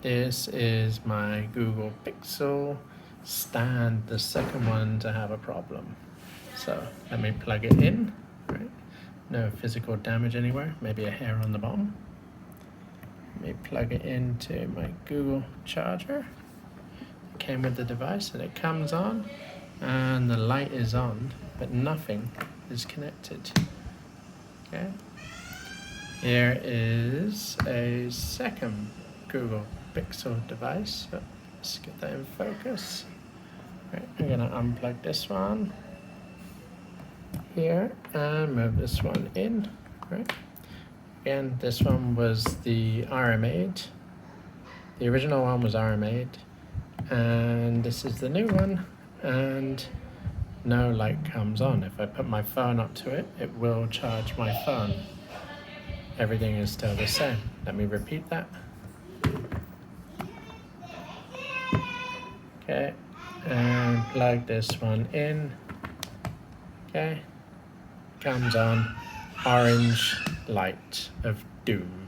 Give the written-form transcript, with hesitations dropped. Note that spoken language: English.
this is my Google Pixel stand, the second one to have a problem. So let me plug it in, right? No physical damage anywhere, maybe a hair on the bottom. Let me plug it into my Google charger. It came with the device and it comes on and the light is on, but nothing is connected. Okay. Here is a second Google Pixel device. So let's get that in focus. Right, I'm gonna unplug this one here and move this one in. Right. Again, this one was the RMA'd. The original one was RMA'd, and this is the new one, and no light comes on. If I put my phone up to it, it will charge my phone. Everything is still the same. Let me repeat that. Okay, and plug this one in. Okay, comes on, orange light of doom.